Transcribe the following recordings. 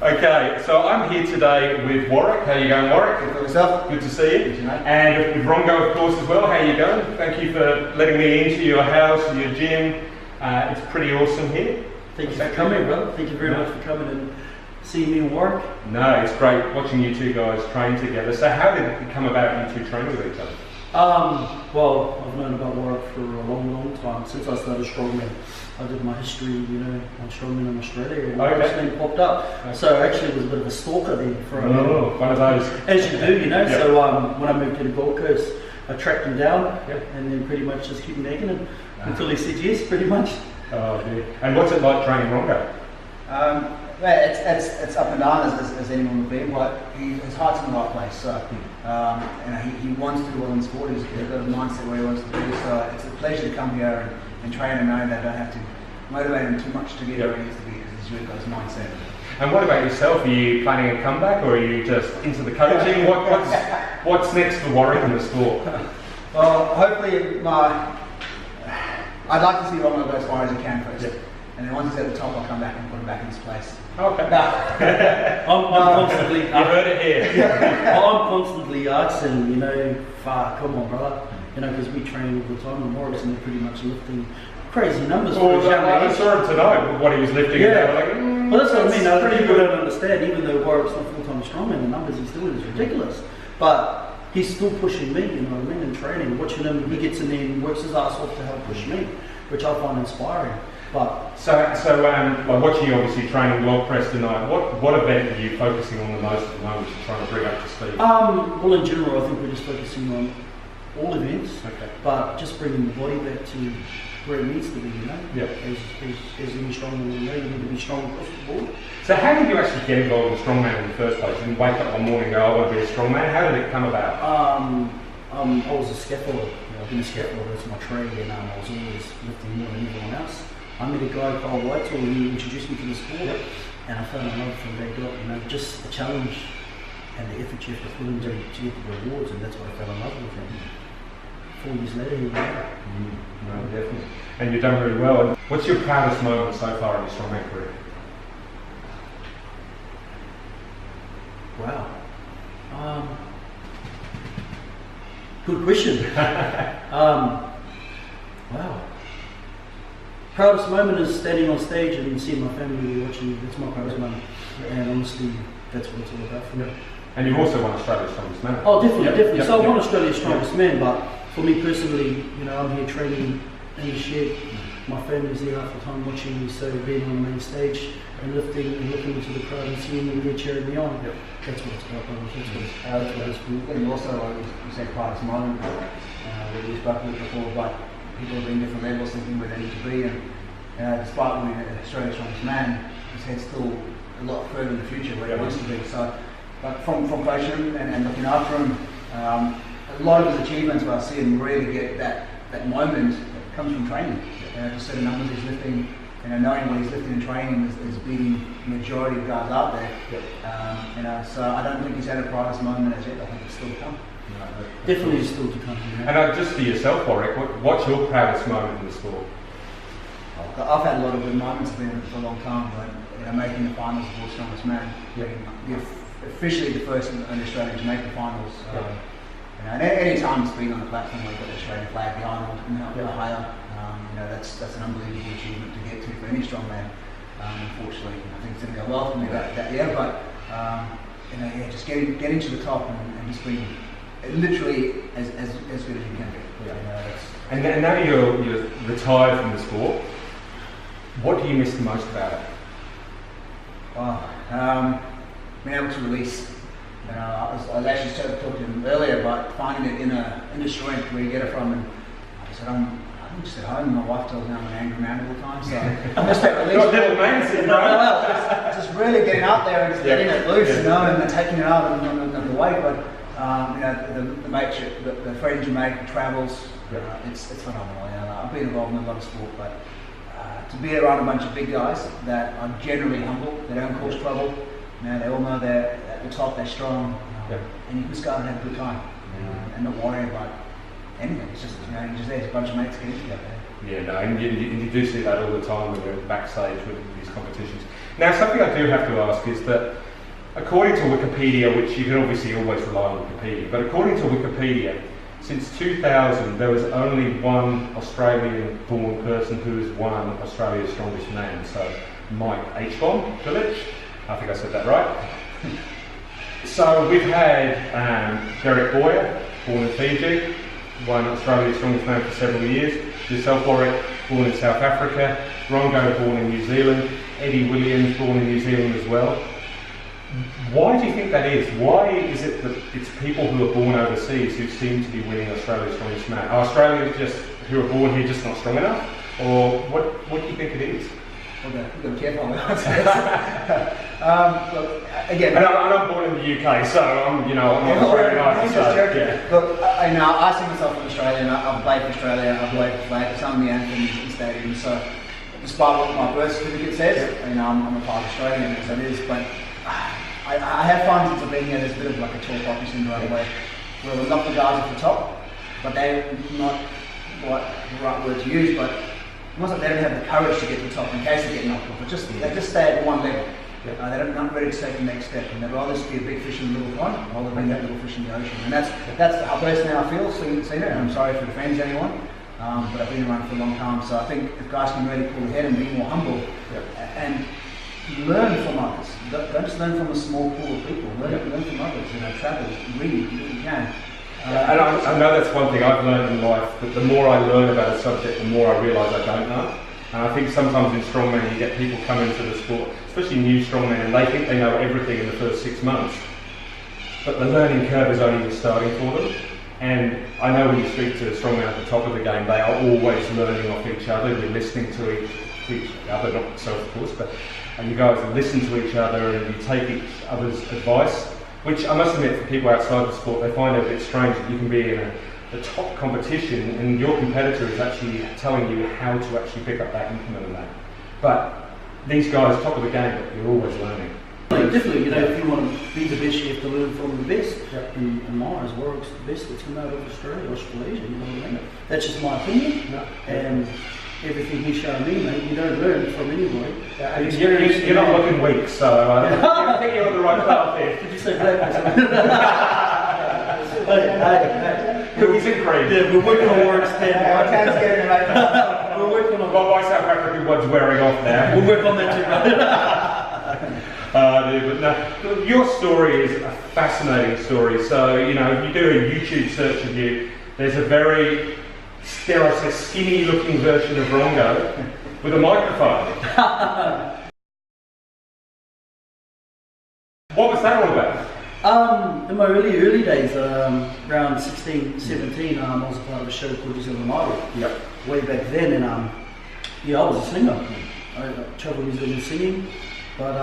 Okay, so I'm here today with Warrick. How you going, Warrick? Good for yourself. Good to see you. Good to know. And with Rongo, of course, as well. How you going? Thank you for letting me into your house, your gym. It's pretty awesome here. Thank you for coming, brother. Thank you very much for coming and seeing me and Warrick. No, it's great watching you two guys train together. So how did it come about you two training with each other? Well, I've known about Warrick for a long time, since I started Strongmen. I did my history, on Strongmen in Australia, and Warrick's name popped up. Okay. So actually it was a bit of a stalker then for one of those. As you do, Yep. So when I moved to the Gold Coast, I tracked him down, and then pretty much just keep nagging him until he said yes, pretty much. Oh dear. And what's it like training Rongo? It's up and down as anyone would be, but his heart's in the right place. So he wants to do well in sport. He's got a mindset where he wants to do. So it's a pleasure to come here and train and know that I don't have to motivate him too much to get where he needs to be, because he's really got his mindset. And what about yourself? Are you planning a comeback, or are you just into the coaching? What's next for Warrick in the sport? Well, hopefully, I'd like to see Rongo go as far as he can first. Yep. And then once he's at the top, I'll come back and put him back in his place. Okay. I'm constantly. You heard it here. I'm constantly asking, come on, brother. Because we train all the time in Warrick, and they're pretty much lifting crazy numbers. Well, I saw him tonight, what he was lifting. Yeah. Well, that's what I mean. Other people don't understand, even though Warrick's not full-time strongman, the numbers he's doing is ridiculous. But he's still pushing me, and training. Watching him, he gets in there and works his ass off to help push me, which I find inspiring. But by watching you obviously training well pressed tonight, what event are you focusing on the most at the moment to try and bring up to speed? Well, in general, I think we're just focusing on all events, but just bringing the body back to where it needs to be, Yep. As any strongman will know, you need to be strong across the board. So how did you actually get involved in strongman in the first place? You didn't wake up one morning and go, I want to be a strongman. How did it come about? I was a scaffolder. I've been a scaffolder, that's my trade, and I was always lifting more than everyone else. I met a guy called Whitehall, and he introduced me to the sport, and I fell in love from day dot. Just the challenge and the effort you have to put into to get the rewards, and that's why I fell in love with him. 4 years later, here we are. No, definitely. And you've done really well. And what's your proudest moment so far in your strongman career? Wow. Good question. Wow. Proudest moment is standing on stage and seeing my family watching. That's my proudest moment. And honestly, that's what it's all about for me. And you've also won Australia's Strongest Man. Oh, definitely. So I won Australia's Strongest Man, but for me personally, I'm here training in the shed. My family's there half the time watching me, so being on the main stage and lifting and looking into the crowd and seeing them there cheering me on. That's what it's about, brother. That's what it's cool. And also, you said proudest moment, we spoke about before, but people have been different levels thinking where they need to be, and despite winning Australia's Strongest Man, his head's still a lot further in the future where he wants to be. So, but from coaching him and looking after him, a lot of his achievements where I see him really get that moment comes from training. The certain numbers he's lifting, knowing what he's lifting and training is beating the majority of guys out there. So I don't think he's had a proudest moment as yet. I think it's still to come. Definitely still to come. And just for yourself, Warrick, what's your proudest moment in the sport? I've had a lot of good moments. I've been in it for a long time, but making the finals of World's Strongest Man, being officially the first in Australia to make the finals. And any time it's been on the platform, we've got the Australian flag behind it, higher. That's an unbelievable achievement to get to for any strongman. Unfortunately, I think it's going to go well for me that year, but just getting to the top and just being literally as good as you can be. And now you're retired from the sport. What do you miss the most about it? Being able to release. I was actually talking to him earlier about finding it in a strength where you get it from, and I said I'm just at home. My wife tells me I'm an angry man all the time, so just that release. Just really getting out there and just getting it loose, and then taking it out on the weight. But the mateship, the friends you make, the travels, it's phenomenal. I've been involved in a lot of sport, but to be around a bunch of big guys that are generally humble, they don't cause trouble. They all know they're at the top, they're strong, and you just go and have a good time, and not worry about anything. It's just, you're just there's a bunch of mates getting together. Yeah, no, and you do see that all the time when you're backstage with these competitions. Now, something I do have to ask is that according to Wikipedia, which you can obviously always rely on Wikipedia, but according to Wikipedia, since 2000 there was only one Australian-born person who has won Australia's Strongest Man, so Mike H-Bomb Village. I think I said that right. So we've had Derek Boyer, born in Fiji, won Australia's Strongest Man for several years. Yourself, Warrick, born in South Africa. Rongo, born in New Zealand. Eddie Williams, born in New Zealand as well. Why do you think that is? Why is it that it's people who are born overseas who seem to be winning Australia's Strongest Man? Are Australians just who are born here just not strong enough? Or what do you think it is? Okay, you've got to be careful on the answers. Look, again, and I'm born in the UK, so I'm not Australian either. So, yeah. Look, I see myself as Australian. I've played for Australia. I've played for flag. I've sung the anthem in stadiums. So, despite what my birth certificate says, I'm a part of Australian as it is. But I have found since I've been here, there's a bit of like a tall poppy syndrome where we love the guys at the top, but they're not what the right word to use, but almost like they don't have the courage to get to the top in case they get knocked off. But they just stay at one level. They're not ready to take the next step, and they'd rather just be a big fish in the little pond rather than that little fish in the ocean. And that's how personally I feel seeing it. And I'm sorry if it offends anyone, but I've been around for a long time. So I think if guys can really pull ahead and be more humble and learn from others. Don't just learn from a small pool of people. Learn from others. Travel, read, do what you can. And I know that's one thing I've learned in life, that the more I learn about a subject, the more I realise I don't know. And I think sometimes in strongman you get people come into the sport, especially new strongmen, and they think they know everything in the first 6 months. But the learning curve is only just starting for them. And I know when you speak to strongmen at the top of the game, they are always learning off each other. You're listening to each other, not so of course, but you guys listen to each other and you take each other's advice. Which I must admit, for people outside the sport, they find it a bit strange that you can be in a top competition and your competitor is actually telling you how to actually pick up that implement and that. But these guys, top of the game, you're always learning. Definitely, if you want to be the best, you have to learn from the best. And mine is Warrick's the best that's come out of Australia, Australasia, you know what I mean? That's just my opinion. And everything he's shown me, mate, you don't learn from anybody. You're not looking weak, so I think you're on the right path there. Did you say black or something? Hey. Cookies and cream. Yeah, we're working on Warrick's 10. I can't get it right. We're working on my South African one's wearing off now. We'll work on that too, but no, your story is a fascinating story. So, you do a YouTube search of you, there's a very, dare I say, skinny looking version of Rongo with a microphone. What was that all about? In my early days, around 16, 17, I was a part of a show called New Zealand Idol. Yep. Way back then, and I was a singer. I travelled New Zealand singing, but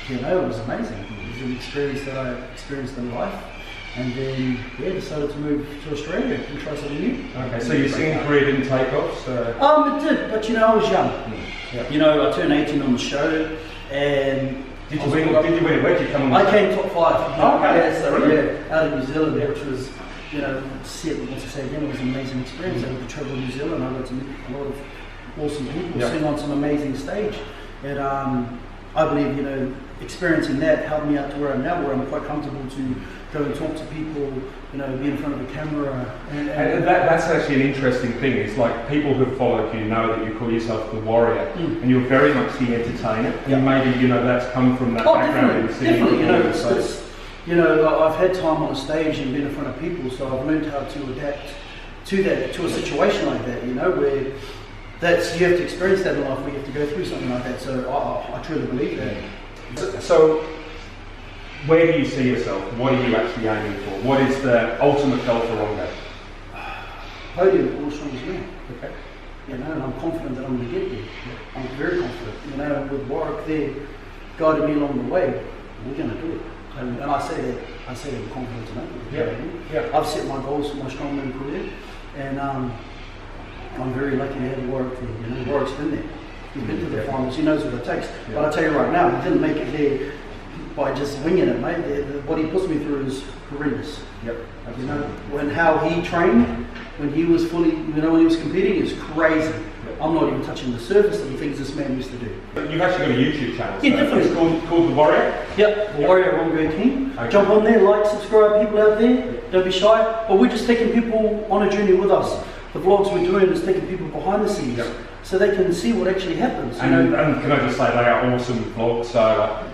it was amazing. It was an experience that I experienced in life. And then, decided to move to Australia and try something new. Okay, so your singing career didn't take off? So. It did, but I was young. Yeah. I turned 18 on the show, and Did you win? Where did you come on? I came top 5. Okay. Out of New Zealand, which was, it was an amazing experience. I got to travel to New Zealand. I got to meet a lot of awesome people, sing on some amazing stage, and I believe experiencing that helped me out to where I'm now, where I'm quite comfortable to go and talk to people, be in front of a camera. And that's actually an interesting thing. It's like people who followed you know that you call yourself the warrior, and you're very much the entertainer. And maybe that's come from that background in singing. Definitely. I've had time on a stage and been in front of people, so I've learned how to adapt to a situation like that. Where you have to experience that in life. We have to go through something like that. So I truly believe that. So, where do you see yourself? What are you actually aiming for? What is the ultimate goal for Rongo? Podium, all strongest man. Okay. And I'm confident that I'm going to get there. I'm very confident. With Warrick there guiding me along the way, we're going to do it. And I say that with confidence enough. I've set my goals for my strongman career, and I'm very lucky to have Warrick there. Warrick's been there. He's been to the finals. He knows what it takes. But I tell you right now, he didn't make it there by just winging it, mate. What he puts me through is horrendous. When how he trained, when he was fully, when he was competing, is crazy. I'm not even touching the surface of the things this man used to do. You've actually got a YouTube channel. Yeah, so definitely. It's called The Warrior? Yep, the Warrior Rongo King. Okay. Jump on there, like, subscribe, people out there. Don't be shy. But we're just taking people on a journey with us. The vlogs we're doing is taking people behind the scenes. Yep. So they can see what actually happens. You And, know? and can I just say they are awesome vlogs, so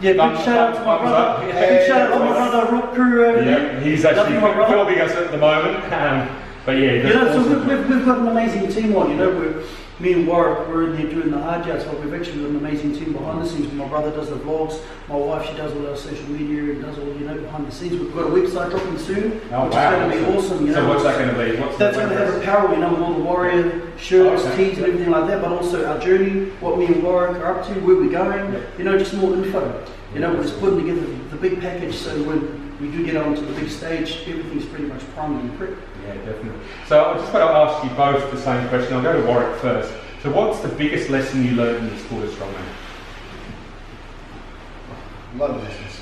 Yeah, big shout out to my brother. Big shout out to my brother, Rock Crew over there. Yeah, he's actually Love you, my brother. filming us at the moment. But yeah, You that's know, so awesome. we've got an amazing team on, you know, me and Warrick, we're in there doing the hard yards, but we've actually got an amazing team behind the scenes. My brother does the vlogs, my wife, she does all our social media and does all, you know, behind the scenes. We've got a website dropping soon, Oh, which wow. is going to be awesome, you know. So what's that going to be? What's That's the going to have web apparel, you know, with all the Warrior shirts, Okay. tees and everything like that, but also our journey, what me and Warrick are up to, where we're going, you know, just more info. You know, we're just putting together the big package so when we do get onto the big stage, everything's pretty much primed and prepped. Yeah, definitely. So I just want to ask you both the same question. I'll go to Warrick first. So what's the biggest lesson you learned in the sport of strongman? A lot of lessons.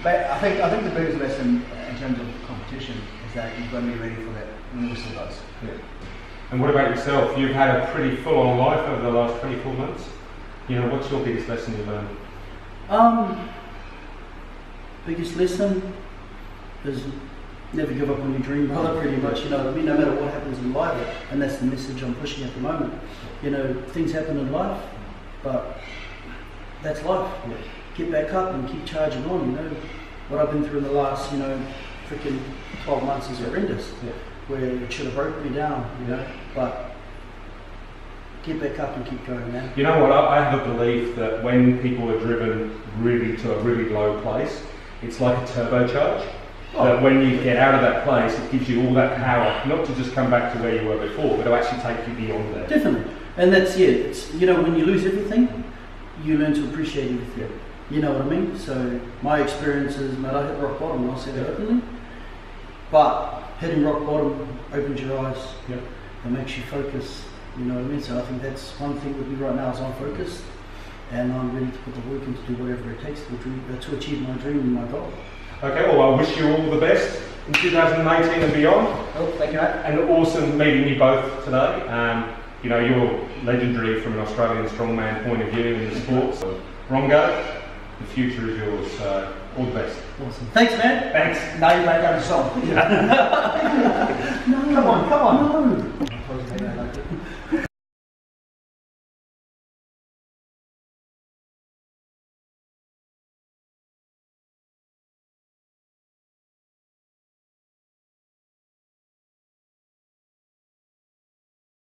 I think the biggest lesson in terms of competition is that you've got to be ready for that when the whistle goes. Yeah. And what about yourself? You've had a pretty full-on life over the last 24 months. You know, what's your biggest lesson you learned? Biggest lesson is never give up on your dream, brother, pretty much, you know what I mean, no matter what happens in life, and that's the message I'm pushing at the moment. You know, things happen in life, but that's life. Yeah. Get back up and keep charging on, you know. What I've been through in the last, you know, freaking 12 months is horrendous, Yeah. where it should have broke me down, you know, but get back up and keep going, man. You know what, I have a belief that when people are driven really to a really low place, it's like a turbocharge. That when you get out of that place, it gives you all that power, not to just come back to where you were before, but to actually take you beyond there. Definitely. And that's it's, you know, when you lose everything, you learn to appreciate everything. You know what I mean? So my experience is, man, I hit rock bottom, and I'll say that openly. But hitting rock bottom opens your eyes. Yep. It makes you focus. You know what I mean? So I think that's one thing with me right now is I'm focused, and I'm ready to put the work in to do whatever it takes to achieve my dream and my goal. Okay, well, I wish you all the best in 2018 and beyond. Oh, thank you, mate. And awesome meeting you both today. You know, you're legendary from an Australian strongman point of view in the sport. So, Rongo, the future is yours. So, all the best. Awesome. Thanks, man. Thanks. Now you make out a song. No. Come on. No.